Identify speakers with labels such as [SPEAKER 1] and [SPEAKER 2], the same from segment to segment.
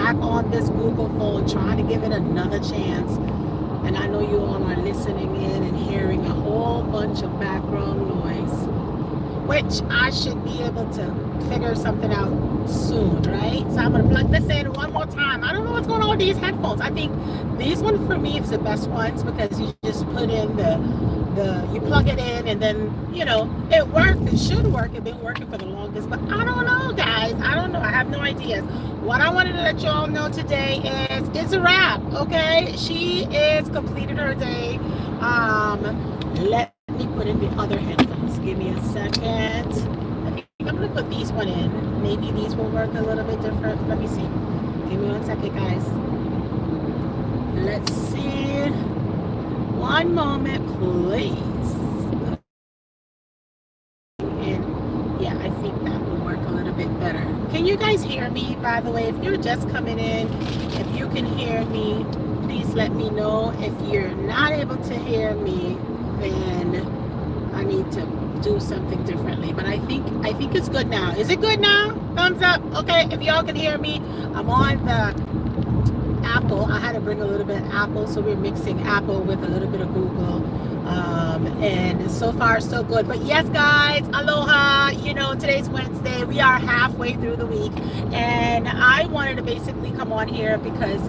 [SPEAKER 1] back on this Google phone, trying to give it another chance. And I know you all are listening in and hearing a whole bunch of background noise, which I should be able to figure something out soon, right? So I'm gonna plug this in one more time. I don't know what's going on with these headphones. I think these ones for me is the best ones because you just put in you plug it in and then, you know, it worked. It should work. It's been working for the longest, but I don't know, guys. I don't know. I have no ideas. What I wanted to let you all know today is it's a wrap, okay? She is completed her day. Let me put in the other headphones. Give me a second. I think I'm gonna put these one in. Maybe these will work a little bit different. Let me see. Give me 1 second, guys. Let's see. One moment, please. And yeah, I think that will work a little bit better. Can you guys hear me, by the way? If you're just coming in, if you can hear me, please let me know. If you're not able to hear me, then I need to do something differently. But I think it's good now. Is it good now? Thumbs up. Okay, if y'all can hear me, I'm on the Apple. I had to bring a little bit of Apple, so we're mixing Apple with a little bit of Google. And so far so good. But yes, guys, aloha. You know, today's Wednesday. We are halfway through the week, and I wanted to basically come on here because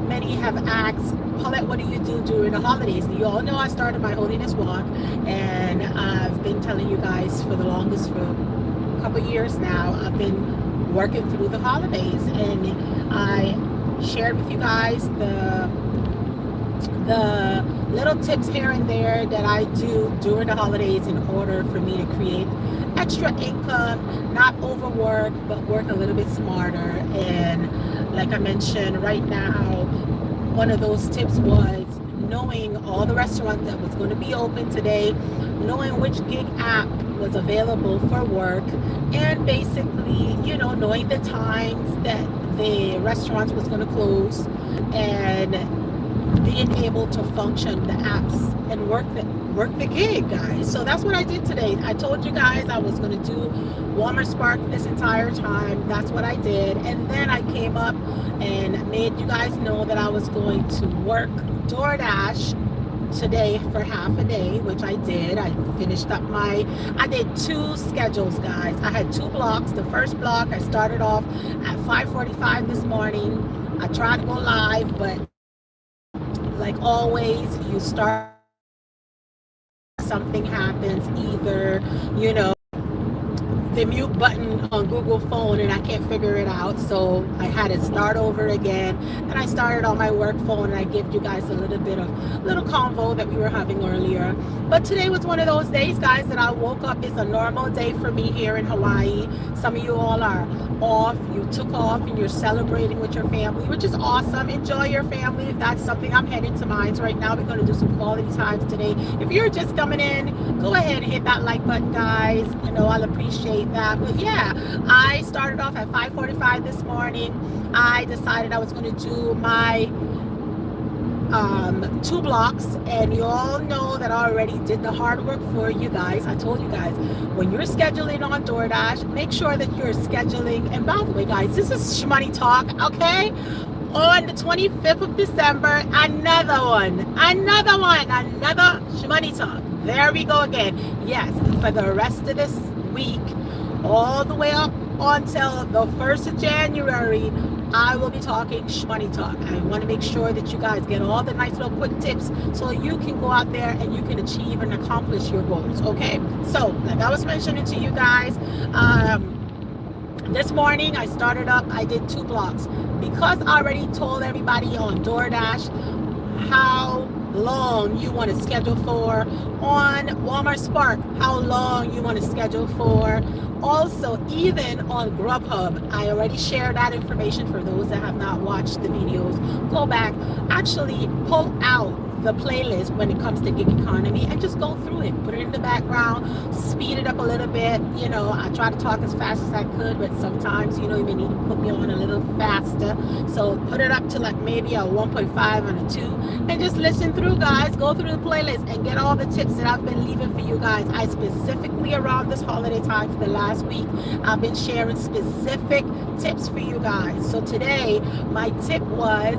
[SPEAKER 1] many have asked, Paulette, what do you do during the holidays? And you all know I started my holiness walk, and I've been telling you guys for the longest, for a couple years now, I've been working through the holidays, and I shared with you guys the little tips here and there that I do during the holidays in order for me to create extra income, not overwork, but work a little bit smarter. And like I mentioned, right now, one of those tips was knowing all the restaurants that was going to be open today, knowing which gig app was available for work, and basically, you know, knowing the times that the restaurants was going to close, and being able to function the apps and work the gig, guys. So that's what I did today. I told you guys I was going to do Warmer Spark this entire time. That's what I did. And then I came up and made you guys know that I was going to work DoorDash today for half a day, which I did. I finished up I did 2 schedules, guys. I had 2 blocks. The first block, I started off at 5:45 this morning. I tried to go live, but like always, you start, something happens, either, you know, the mute button on Google phone and I can't figure it out, so I had to start over again. And I started on my work phone, and I gave you guys a little convo that we were having earlier. But today was one of those days, guys, that I woke up. It's a normal day for me here in Hawaii. Some of you all are off. You took off and you're celebrating with your family, which is awesome. Enjoy your family if that's something. I'm heading to mine right now. We're going to do some quality times today. If you're just coming in, go ahead and hit that like button, guys. You know, I'll appreciate that. But yeah, I started off at 5:45 this morning. I decided I was going to do my 2 blocks, and you all know that I already did the hard work for you guys. I told you guys, when you're scheduling on DoorDash, make sure that you're scheduling. And by the way, guys, this is Shmoney Talk, okay? On the 25th of December, another Shmoney Talk. There we go again. Yes, for the rest of this week, all the way up until the 1st of January, I will be talking Shmoney Talk. I want to make sure that you guys get all the nice little quick tips so you can go out there and you can achieve and accomplish your goals, okay? So, like I was mentioning to you guys, this morning I started up, I did 2 blocks. Because I already told everybody on DoorDash how long you want to schedule for, on Walmart Spark, how long you want to schedule for. Also, even on Grubhub, I already shared that information for those that have not watched the videos. Go back, actually pull out the playlist when it comes to gig economy and just go through it. Put it in the background, speed it up a little bit. I try to talk as fast as I could, but sometimes, you may need to put me on a little faster. So put it up to like maybe a 1.5 and a 2 and just listen through, guys. Go through the playlist and get all the tips that I've been leaving for you guys. I specifically around this holiday time for the last week, I've been sharing specific tips for you guys. So today, my tip was,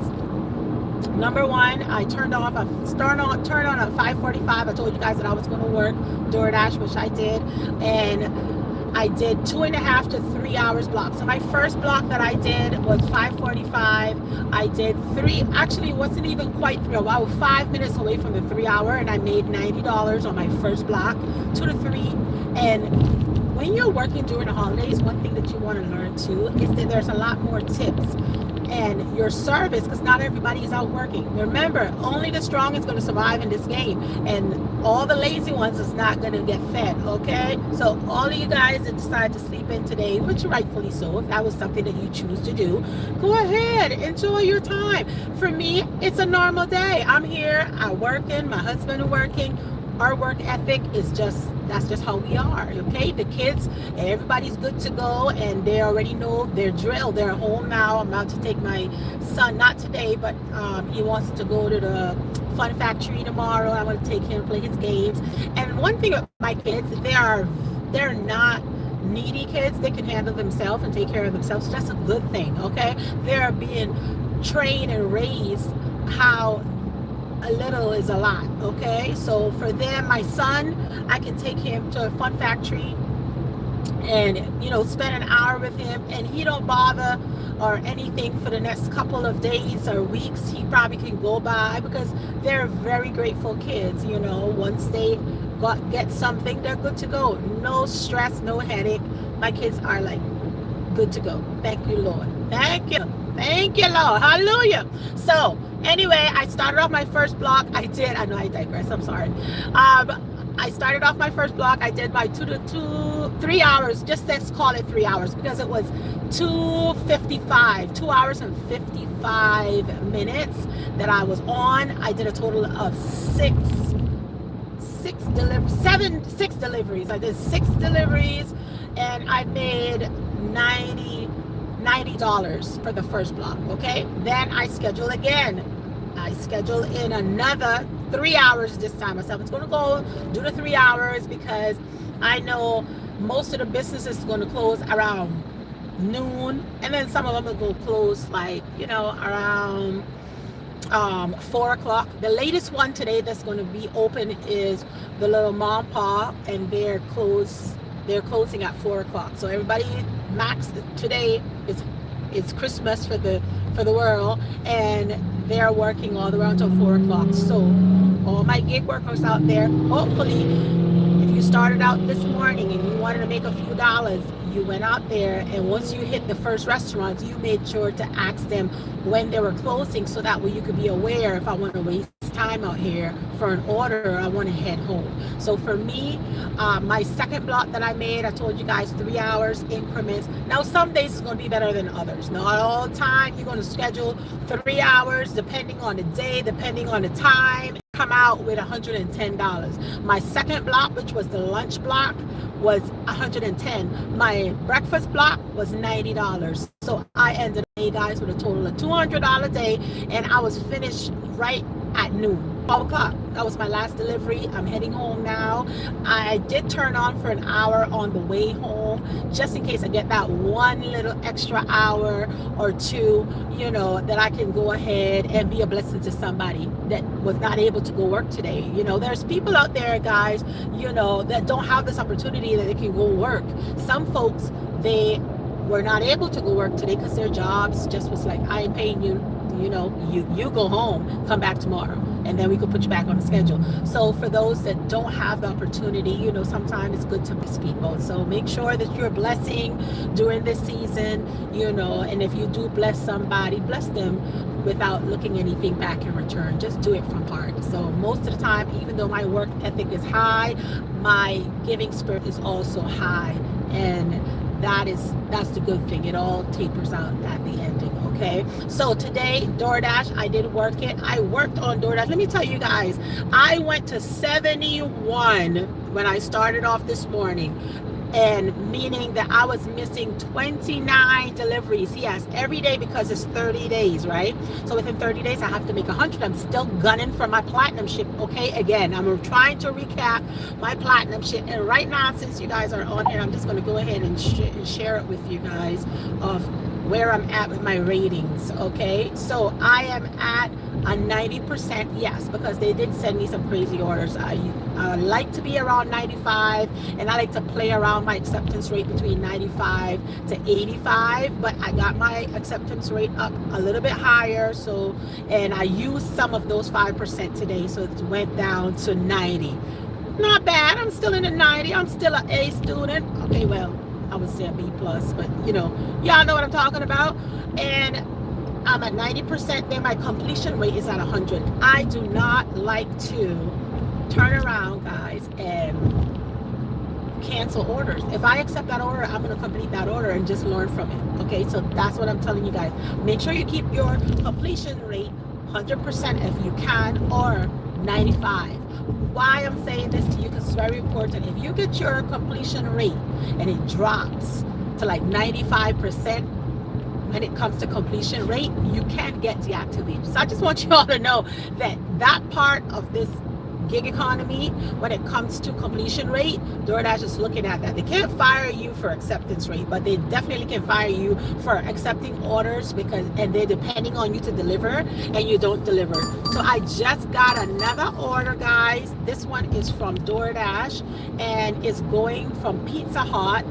[SPEAKER 1] number one, I turned on at 5:45. I told you guys that I was going to work DoorDash, which I did, and I did 2.5 to 3 hours block. So my first block that I did was 5:45. I did it wasn't even quite 3 hours. I was 5 minutes away from the 3 hour, and I made $90 on my first block, 2 to 3. And when you're working during the holidays, one thing that you want to learn too is that there's a lot more tips and your service, because not everybody is out working. Remember, only the strong is going to survive in this game, and all the lazy ones is not going to get fed. Okay, so all of you guys that decide to sleep in today, which rightfully so, if that was something that you choose to do, go ahead, enjoy your time. For me, it's a normal day. I'm here, I'm working, my husband is working. Our work ethic is that's just how we are. Okay, the kids, everybody's good to go, and they already know their drill. They're home now. I'm about to take my son, not today, but he wants to go to the Fun Factory tomorrow. I'm going to take him, play his games. And one thing with my kids, they're not needy kids. They can handle themselves and take care of themselves. So that's a good thing. Okay, they're being trained and raised how a little is a lot. Okay, so for them, my son, I can take him to a Fun Factory and spend an hour with him, and he don't bother or anything for the next couple of days or weeks. He probably can go by, because they're very grateful kids. Once they get something, they're good to go. No stress, no headache. My kids are like good to go. Thank you, Lord. Thank you, Lord. Hallelujah. So anyway, I started off my first block. I know I digress, I'm sorry. I started off my first block. I did my 3 hours, just let's call it 3 hours, because it was 2 hours and 55 minutes that I was on. I did a total of six deliveries. I did 6 deliveries, and I made $90 for the first block. Okay, then I schedule again. I schedule in another 3 hours this time. I said I was going to go do the 3 hours, because I know most of the businesses is going to close around noon, and then some of them will go close like around 4 o'clock. The latest one today that's going to be open is the little mom pa, and they're closing at 4 o'clock. So everybody, max today it's Christmas for the world, and they're working all the way until 4 o'clock. So all my gig workers out there, hopefully, if you started out this morning and you wanted to make a few dollars, you went out there, and once you hit the first restaurants, you made sure to ask them when they were closing, so that way you could be aware, if I want to waste time out here for an order, I want to head home. So for me, my second block that I made, I told you guys 3 hours increments. Now some days it's going to be better than others. Not all the time you're going to schedule 3 hours, depending on the day, depending on the time. Come out with $110. My second block, which was the lunch block, was $110. My breakfast block was $90. So I ended up, guys, with a total of $200 a day, and I was finished right at noon, 12 o'clock. That was my last delivery. I'm heading home now. I did turn on for an hour on the way home, just in case I get that one little extra hour or two, that I can go ahead and be a blessing to somebody that was not able to go work today. There's people out there, guys, that don't have this opportunity that they can go work. Some folks, they were not able to go work today because their jobs just was like, I ain't paying you. You go home, come back tomorrow, and then we could put you back on the schedule. So for those that don't have the opportunity, sometimes it's good to bless people. So make sure that you're blessing during this season, and if you do bless somebody, bless them without looking anything back in return. Just do it from heart. So most of the time, even though my work ethic is high, my giving spirit is also high, and that's the good thing. It all tapers out at the ending. Okay. Okay, so today DoorDash, I did work it. I worked on DoorDash. Let me tell you guys, I went to 71 when I started off this morning, and meaning that I was missing 29 deliveries. Yes, every day, because it's 30 days, right? So within 30 days, I have to make 100. I'm still gunning for my platinum ship. Okay, again, I'm trying to recap my platinum ship. And right now, since you guys are on here, I'm just going to go ahead and share it with you guys of where I'm at with my ratings. Okay, so I am at a 90%, yes, because they did send me some crazy orders. I like to be around 95, and I like to play around my acceptance rate between 95 to 85, but I got my acceptance rate up a little bit higher, so, and I used some of those 5% today, so it went down to 90. Not bad. I'm still in the 90. I'm still an A student. Okay, well, I would say a B plus, but you know, y'all know what I'm talking about. And I'm at 90%, then my completion rate is at 100. I do not like to turn around, guys, and cancel orders. If I accept that order, I'm going to complete that order and just learn from it. Okay, so that's what I'm telling you guys. Make sure you keep your completion rate 100% if you can, or 95. Why I'm saying this to you, because it's very important. If you get your completion rate and it drops to like 95%, when it comes to completion rate, you can get deactivated. So I just want you all to know that that part of this gig economy, when it comes to completion rate, DoorDash is looking at that. They can't fire you for acceptance rate, but they definitely can fire you for accepting orders, because, and they're depending on you to deliver, and you don't deliver. So I just got another order, guys. This one is from DoorDash, and it's going from Pizza Hut.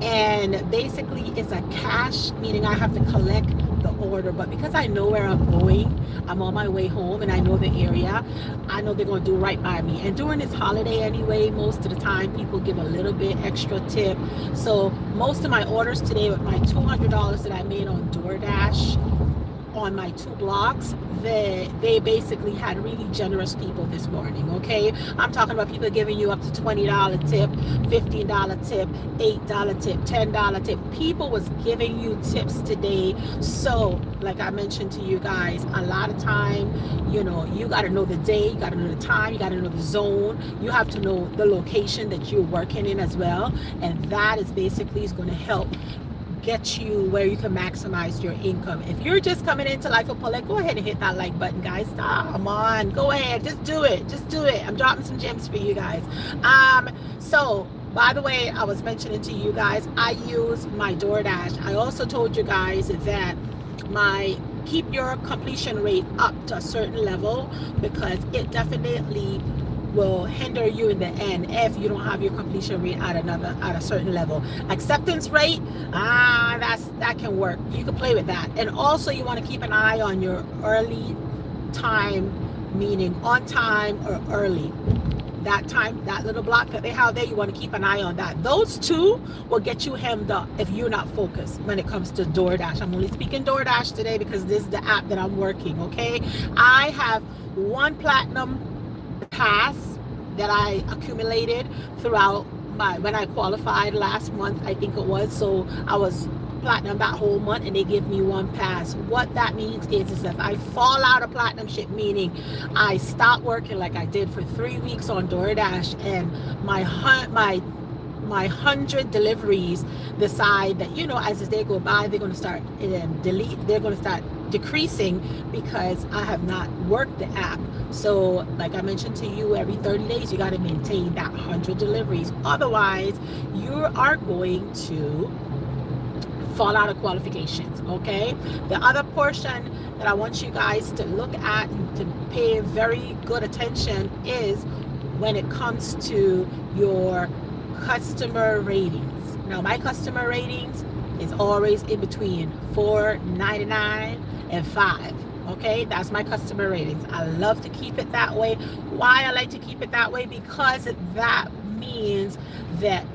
[SPEAKER 1] And basically it's a cash, meaning I have to collect the order, but because I know where I'm going, I'm on my way home and I know the area, I know they're going to do right by me. And during this holiday anyway, most of the time people give a little bit extra tip. So most of my orders today, with my $200 that I made on DoorDash on my 2 blocks, they basically had really generous people this morning. Okay, I'm talking about people giving you up to $20 tip, $15 tip, $8 tip, $10 tip. People was giving you tips today. So like I mentioned to you guys, a lot of time, you know, you got to know the day, you got to know the time, you got to know the zone, you have to know the location that you're working in as well, and that is basically is going to help get you where you can maximize your income. If you're just coming into Life of Paulette, go ahead and hit that like button, guys. Come on, go ahead, just do it, I'm dropping some gems for you guys. So by the way, I was mentioning to you guys, I use my DoorDash. I also told you guys that keep your completion rate up to a certain level, because it definitely will hinder you in the end if you don't have your completion rate at a certain level. Acceptance rate, that can work. You can play with that. And also you want to keep an eye on your early time, meaning on time or early. That time, that little block that they have there, you want to keep an eye on that. Those two will get you hemmed up if you're not focused when it comes to DoorDash. I'm only speaking DoorDash today because this is the app that I'm working. Okay, I have 1 platinum pass that I accumulated throughout when I qualified last month, I think it was. So I was platinum that whole month, and they give me 1 pass. What that means is if I fall out of platinum ship, meaning I stop working like I did for 3 weeks on DoorDash, and my 100 deliveries decide that, you know, as the day go by, they're going to start they're going to start decreasing because I have not worked the app. So like I mentioned to you, every 30 days you got to maintain that 100 deliveries, otherwise you are going to fall out of qualifications. Okay, the other portion that I want you guys to look at and to pay very good attention is when it comes to your customer ratings. Now my customer ratings is always in between 4.99 and 5. Okay, that's my customer ratings. I love to keep it that way. Why I like to keep it that way? Because that means that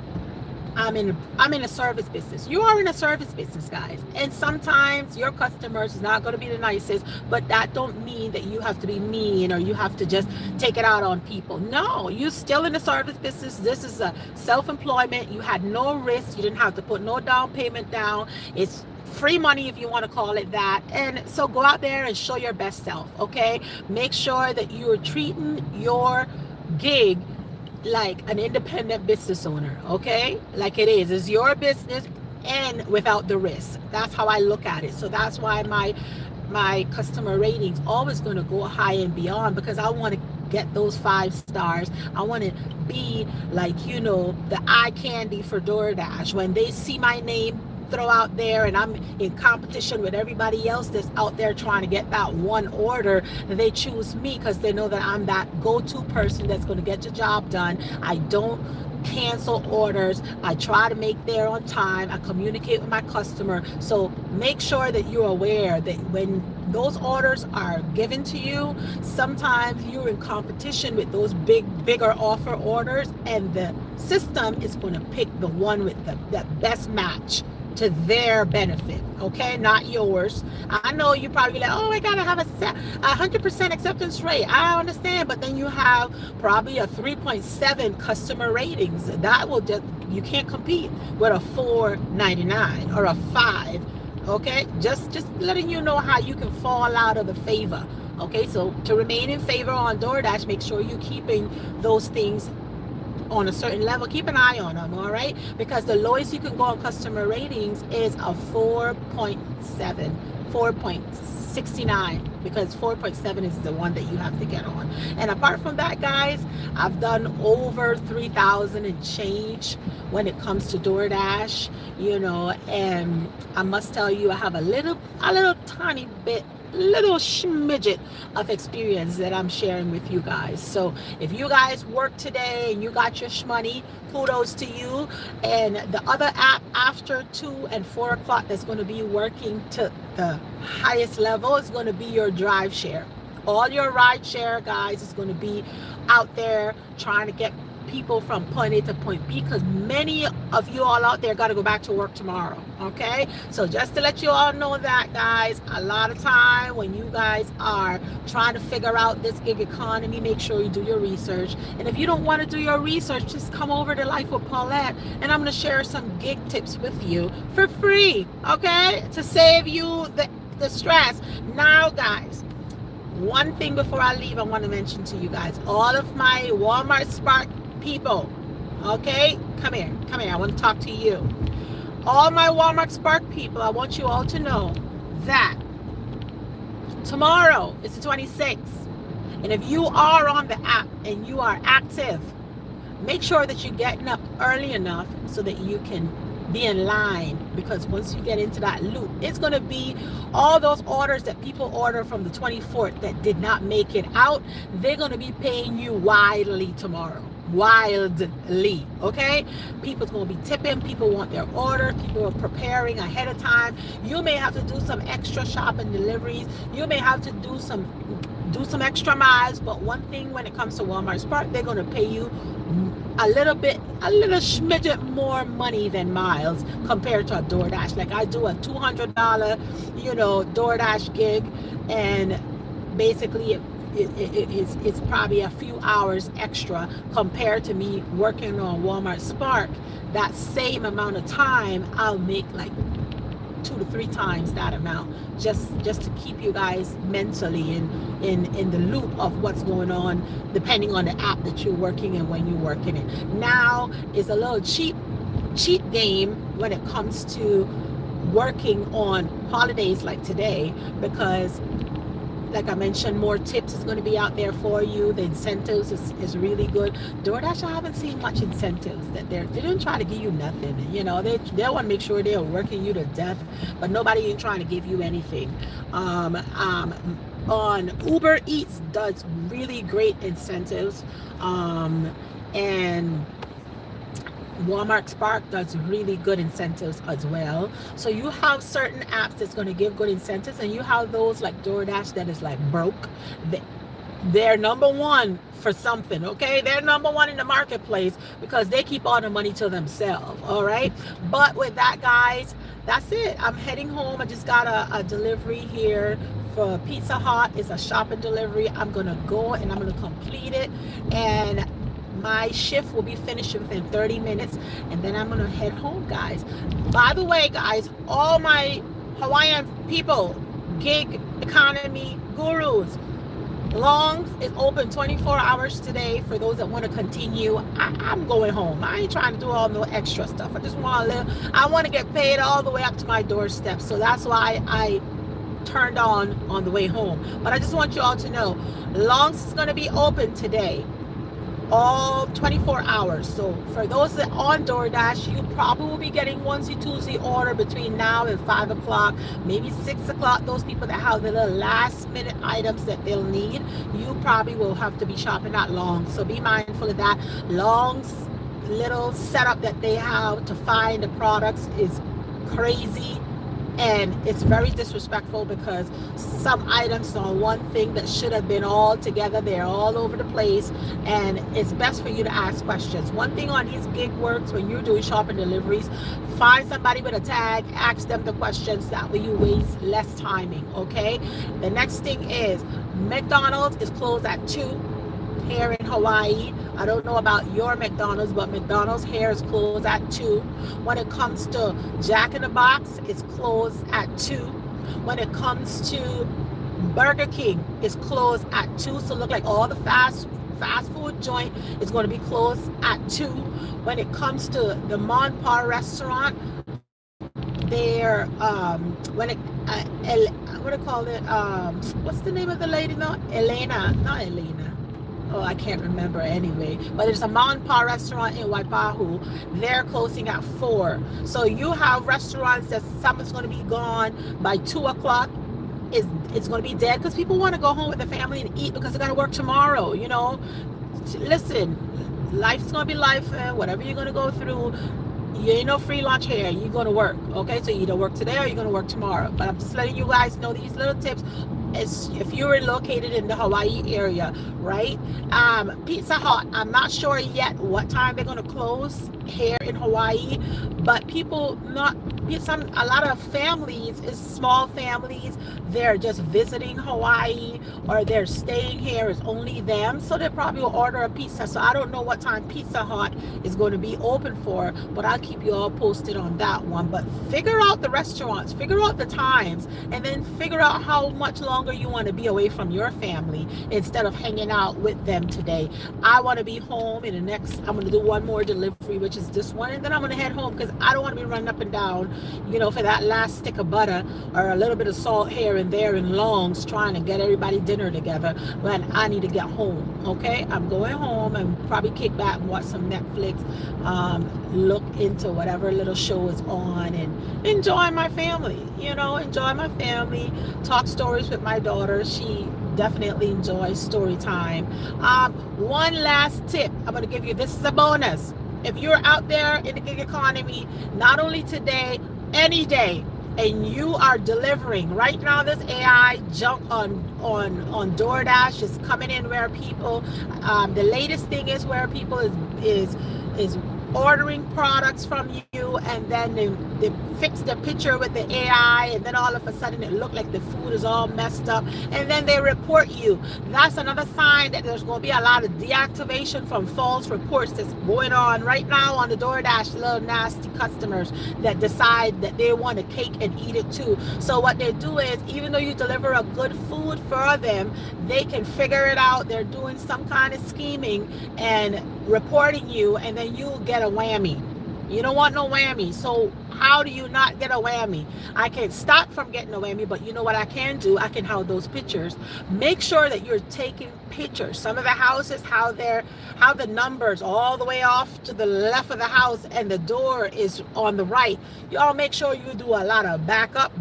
[SPEAKER 1] I'm in a service business. You are in a service business, guys, and sometimes your customers is not going to be the nicest, but that don't mean that you have to be mean or you have to just take it out on people. No, you're still in a service business. This is a self-employment. You had no risk. You didn't have to put no down payment down. It's free money, if you want to call it that. And so go out there and show your best self, okay? Make sure that you're treating your gig like an independent business owner, okay? Like it is. It's your business, and without the risk. That's how I look at it. So that's why my customer ratings always going to go high and beyond, because I want to get those 5 stars. I want to be like, you know, the eye candy for DoorDash. When they see my name throw out there and I'm in competition with everybody else that's out there trying to get that one order, they choose me because they know that I'm that go-to person that's going to get the job done. I don't cancel orders. I try to make there on time. I communicate with my customer. So make sure that you're aware that when those orders are given to you, sometimes you're in competition with those bigger offer orders, and the system is going to pick the one with the best match to their benefit, okay, not yours. I know you probably like, oh, I gotta have a 100% acceptance rate. I understand, but then you have probably a 3.7 customer ratings. That will just, you can't compete with a 4.99 or a 5. Okay, just letting you know how you can fall out of the favor. Okay, so to remain in favor on DoorDash, make sure you're keeping those things on a certain level. Keep an eye on them, all right? Because the lowest you can go on customer ratings is a 4.7, 4.69, because 4.7 is the one that you have to get on. And apart from that, guys, I've done over 3,000 and change when it comes to DoorDash, you know, and I must tell you, I have a little tiny bit, little smidget of experience that I'm sharing with you guys. So if you guys work today and you got your Shmoney, kudos to you. And the other app after 2 and 4 o'clock that's going to be working to the highest level is going to be your drive share. All your ride share guys is going to be out there trying to get people from point A to point B, because many of you all out there got to go back to work tomorrow. Okay, so just to let you all know that, guys, a lot of time when you guys are trying to figure out this gig economy, make sure you do your research. And if you don't want to do your research, just come over to Life with Paulette, and I'm going to share some gig tips with you for free, okay, to save you the stress. Now, guys, one thing before I leave, I want to mention to you guys, all of my Walmart Spark people, okay, come here, I want to talk to you. All my Walmart Spark people, I want you all to know that tomorrow is the 26th, and if you are on the app and you are active, make sure that you're getting up early enough so that you can be in line, because once you get into that loop, it's going to be all those orders that people order from the 24th that did not make it out. They're going to be paying you wildly tomorrow. Wildly, okay? People's going to be tipping. People want their orders. People are preparing ahead of time. You may have to do some extra shopping deliveries. You may have to do some extra miles. But one thing, when it comes to Walmart Spark, they're going to pay you a little smidget more money than miles compared to a DoorDash. Like, I do a $200, you know, DoorDash gig, and basically it's probably a few hours extra compared to me working on Walmart Spark. That same amount of time, I'll make like 2 to 3 times that amount, just to keep you guys mentally in the loop of what's going on, depending on the app that you're working and when you're working it. Now is a little cheat game when it comes to working on holidays like today, because like I mentioned, more tips is going to be out there for you. The incentives is really good. DoorDash, I haven't seen much incentives. That they don't try to give you nothing. You know, they want to make sure they're working you to death, but nobody ain't trying to give you anything. On Uber Eats does really great incentives, and Walmart Spark does really good incentives as well. So you have certain apps that's going to give good incentives, and you have those like DoorDash that is like broke. They're number one for something, okay? They're number one in the marketplace because they keep all the money to themselves, all right? But with that, guys, that's it. I'm heading home. I just got a delivery here for Pizza Hut. It's a shopping delivery. I'm going to go and I'm going to complete it, and my shift will be finished within 30 minutes, and then I'm going to head home, guys. By the way, guys, all my Hawaiian people, gig economy gurus. Longs is open 24 hours today for those that want to continue. I'm going home. I ain't trying to do all no extra stuff. I just want to live. I want to get paid all the way up to my doorstep. So that's why I turned on the way home. But I just want you all to know, Longs is going to be open today, all 24 hours. So for those that on DoorDash, you probably will be getting onesie twosie order between now and 5 o'clock, maybe 6 o'clock. Those people that have the little last minute items that they'll need, you probably will have to be shopping at Longs. So be mindful of that. Longs little setup that they have to find the products is crazy. And it's very disrespectful because some items on one thing that should have been all together, they're all over the place, and it's best for you to ask questions. One thing on these gig works when you're doing shopping deliveries, find somebody with a tag, ask them the questions, that way you waste less timing, okay? The next thing is McDonald's is closed at 2 here in Hawaii. I don't know about your McDonald's, but McDonald's here is closed at 2. When it comes to Jack in the Box, it's closed at 2. When it comes to Burger King, it's closed at 2. So look like all the fast food joint is going to be closed at 2. When it comes to the Mon Pa restaurant, they're when it what do you call it, what's the name of the lady now? Not Elena. Oh, I can't remember anyway. But there's a Mon Pa restaurant in Waipahu. They're closing at 4. So you have restaurants that someone's going to be gone by 2 o'clock. It's going to be dead because people want to go home with their family and eat because they got to work tomorrow. You know, listen, life's going to be life. Whatever you're going to go through, you ain't no free lunch here. You're going to work. Okay, so you either work today or you're going to work tomorrow. But I'm just letting you guys know these little tips. Is if you're located in the Hawaii area, right? Pizza Hut, I'm not sure yet what time they're going to close here in Hawaii, but a lot of families, is small families, they're just visiting Hawaii or they're staying here, it's only them, so they probably will order a pizza. So I don't know what time Pizza Hut is going to be open for, but I'll keep you all posted on that one. But figure out the restaurants, figure out the times, and then figure out how much longer you want to be away from your family instead of hanging out with them today. I want to be home in the next, I'm going to do one more delivery, which is this one, and then I'm going to head home because I don't want to be running up and down, you know, for that last stick of butter or a little bit of salt here and there in Longs trying to get everybody dinner together when I need to get home. Okay, I'm going home and probably kick back and watch some Netflix, look into whatever little show is on and enjoy my family, you know, talk stories with my daughter. She definitely enjoys story time. One last tip I'm going to give you. This is a bonus. If you're out there in the gig economy, not only today, any day, and you are delivering right now, this AI junk on DoorDash is coming in where people, the latest thing is where people is ordering products from you, and then they fix the picture with the AI, and then all of a sudden it looked like the food is all messed up, and then they report you. That's another sign that there's going to be a lot of deactivation from false reports that's going on right now on the DoorDash. Little nasty customers that decide that they want a cake and eat it too. So what they do is, even though you deliver a good food for them, they can figure it out. They're doing some kind of scheming and reporting you, and then you get a whammy. You don't want no whammy. So how do you not get a whammy? I can stop from getting a whammy, but you know what I can do? I can have those pictures. Make sure that you're taking pictures. Some of the houses, how the numbers all the way off to the left of the house and the door is on the right. Y'all make sure you do a lot of backup,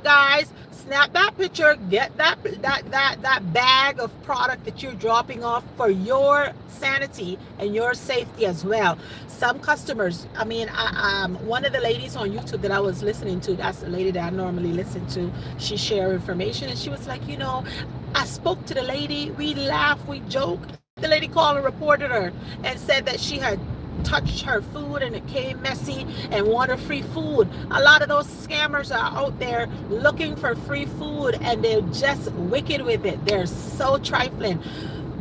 [SPEAKER 1] guys. Snap that picture, get that bag of product that you're dropping off for your sanity and your safety as well. Some customers, I mean, one of the ladies on YouTube that I was listening to, that's the lady that I normally listen to, she shared information, and she was like, you know, I spoke to the lady, we laughed, we joked. The lady called and reported her and said that she had touched her food and it came messy and wanted free food. A lot of those scammers are out there looking for free food, and they're just wicked with it. They're so trifling.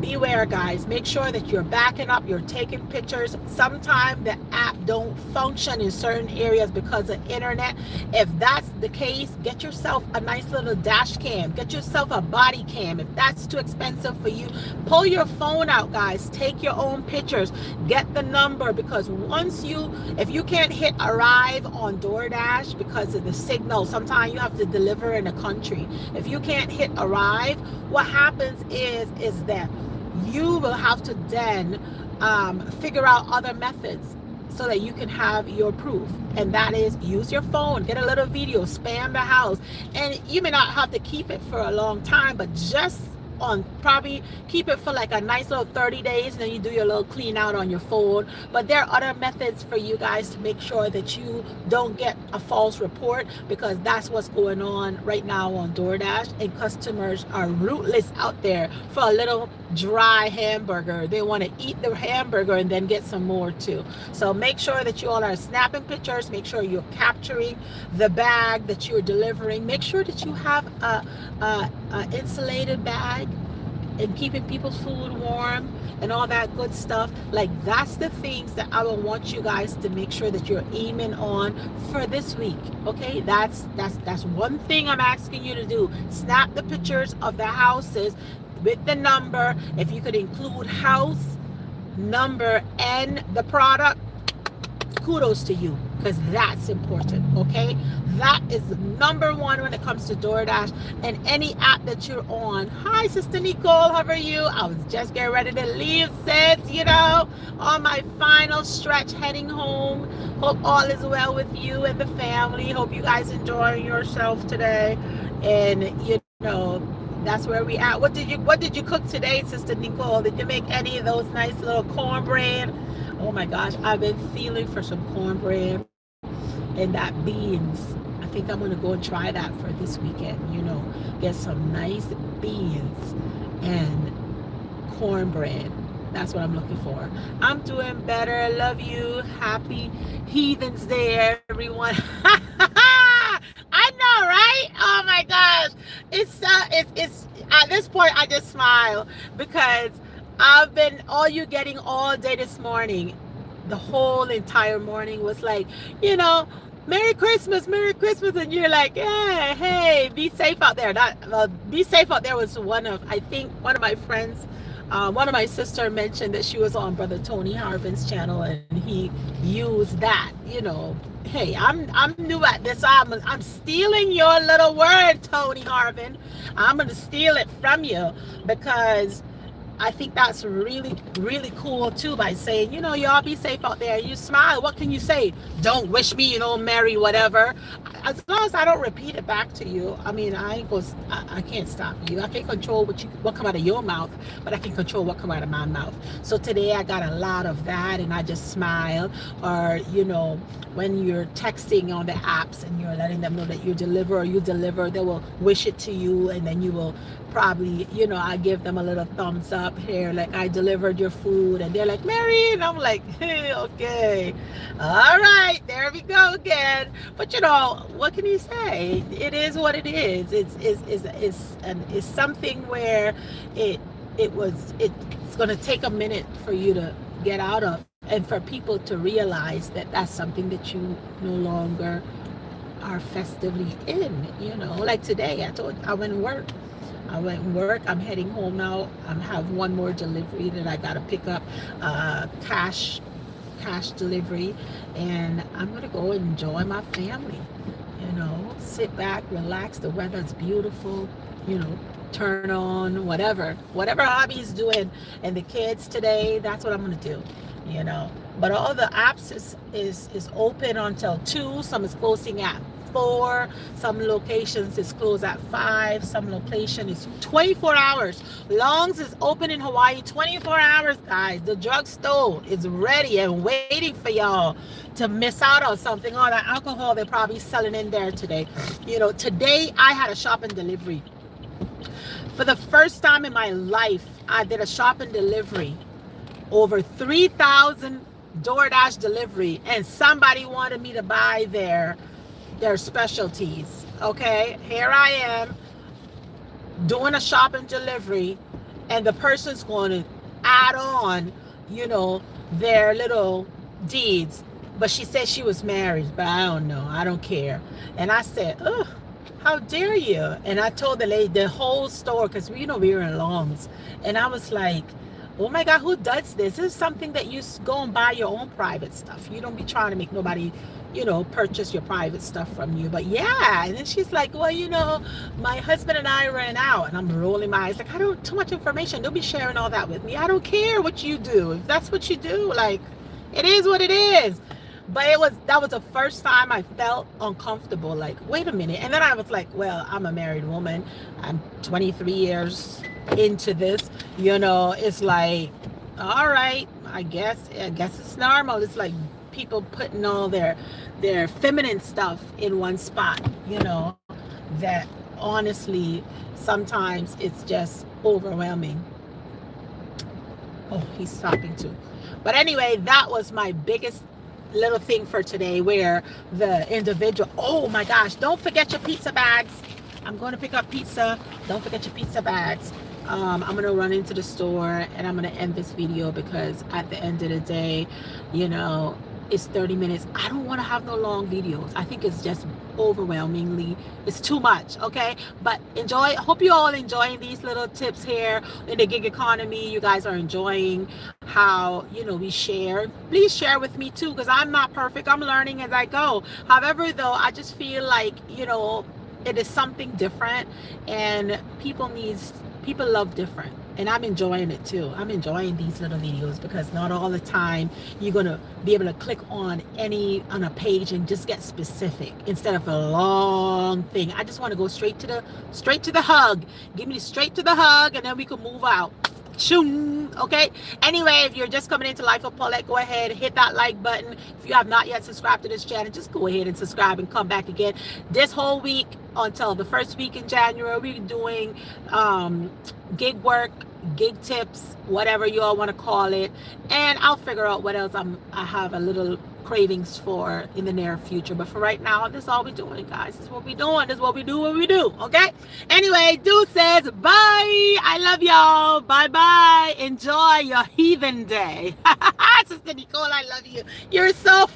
[SPEAKER 1] beware, guys. Make sure that you're backing up, you're taking pictures. Sometimes the app don't function in certain areas because of internet. If that's the case, get yourself a nice little dash cam, get yourself a body cam. If that's too expensive for you, pull your phone out, guys. Take your own pictures, get the number, because if you can't hit arrive on DoorDash because of the signal, sometimes you have to deliver in a country. If you can't hit arrive, what happens is that you will have to then figure out other methods so that you can have your proof, and that is use your phone, get a little video, spam the house, and you may not have to keep it for a long time, but just probably keep it for like a nice little 30 days, and then you do your little clean out on your phone. But there are other methods for you guys to make sure that you don't get a false report, because that's what's going on right now on DoorDash, and customers are ruthless out there for a little dry hamburger. They want to eat the hamburger and then get some more too. So make sure that you all are snapping pictures, make sure you're capturing the bag that you're delivering, make sure that you have a insulated bag and keeping people's food warm and all that good stuff. Like, that's the things that I will want you guys to make sure that you're aiming on for this week. Okay, that's one thing I'm asking you to do. Snap the pictures of the houses with the number. If you could include house, number, and the product, kudos to you, because that's important. Okay, that is number one when it comes to DoorDash and any app that you're on. Hi, Sister Nicole, how are you? I was just getting ready to leave, sis, on my final stretch heading home. Hope all is well with you and the family. Hope you guys enjoying yourself today. And that's where we at. What did you cook today, Sister Nicole? Did you make any of those nice little cornbread? Oh my gosh, I've been feeling for some cornbread and that beans. I think I'm gonna go and try that for this weekend. Get some nice beans and cornbread. That's what I'm looking for. I'm doing better. I love you. Happy Heathens Day, everyone. I know, right? Oh my gosh. It's at this point I just smile, because I've been getting all day this morning. The whole entire morning was like, Merry Christmas, and you're like, yeah, hey, be safe out there. Be safe out there was one of my friends, one of my sister mentioned that she was on Brother Tony Harvin's channel, and he used that. Hey, I'm new at this. I'm stealing your little word, Tony Harvin. I'm gonna steal it from you, because I think that's really, really cool too, by saying, y'all be safe out there. You smile. What can you say? Don't wish me, Mary, whatever. As long as I don't repeat it back to you, I mean, I can't stop you. I can't control what come out of your mouth, but I can control what come out of my mouth. So today I got a lot of that, and I just smile. Or, when you're texting on the apps and you're letting them know that you deliver, they will wish it to you, and then you will probably, I give them a little thumbs up here, like, I delivered your food, and they're like, Mary, and I'm like, hey, okay, all right, there we go again. But what can you say? It is what it is. It's something where it's going to take a minute for you to get out of, and for people to realize that that's something that you no longer are festively in. Like today, I went and worked. I'm heading home now. I have one more delivery that I gotta pick up, cash delivery, and I'm gonna go enjoy my family. Sit back, relax. The weather's beautiful. Turn on whatever hobby's doing, and the kids today. That's what I'm gonna do. But all the apps is open until 2. Some is closing at 4. Some locations is closed at 5. Some location is 24 hours. Longs is open in Hawaii 24 hours, guys. The drugstore is ready and waiting for y'all to miss out on something. All that alcohol they're probably selling in there today. Today I had a shop and delivery. For the first time in my life, I did a shop and delivery. Over 3,000 DoorDash delivery, and somebody wanted me to buy their specialties. Okay, here I am doing a shop and delivery, and the person's going to add on, you know, their little deeds. But she said she was married, but I don't know. I don't care. And I said, ugh, how dare you? And I told the lady the whole story because we were in Longs. And I was like, oh my God, who does this? This is something that you go and buy your own private stuff. You don't be trying to make nobody, purchase your private stuff from you. But yeah. And then she's like, well, my husband and I ran out. And I'm rolling my eyes like, I don't, too much information. Don't be sharing all that with me. I don't care what you do. If that's what you do, like, it is what it is. But that was the first time I felt uncomfortable. Like, wait a minute. And then I was like, well, I'm a married woman. I'm 23 years into this. It's like, all right, I guess it's normal. It's like people putting all their feminine stuff in one spot, that honestly sometimes it's just overwhelming. Oh, he's stopping too. But anyway, that was my biggest little thing for today, where the individual, oh my gosh, don't forget your pizza bags. I'm going to pick up pizza. Don't forget your pizza bags. I'm going to run into the store and I'm going to end this video because at the end of the day, it's 30 minutes. I don't want to have no long videos. I think it's just overwhelmingly, it's too much. Okay, but enjoy. Hope you all enjoying these little tips here in the gig economy. You guys are enjoying how we share. Please share with me too, because I'm not perfect. I'm learning as I go. However, though, I just feel like it is something different, and people love different. And I'm enjoying it too. I'm enjoying these little videos because not all the time you're gonna be able to click on a page and just get specific instead of a long thing. I just want to go straight to the hug. Give me straight to the hug, and then we can move out. Okay, anyway, if you're just coming into Life of Paulette, go ahead, hit that like button. If you have not yet subscribed to this channel, just go ahead and subscribe and come back again. This whole week until the first week in January, we're doing gig work, gig tips, whatever you all want to call it, and I'll figure out what else I have a little cravings for in the near future. But for right now, this is all we're doing, guys. This is what we're doing. This is what we do when we do. Okay, anyway, deuces, bye. I love y'all. Bye bye. Enjoy your heathen day. Sister Nicole, I love you. You're so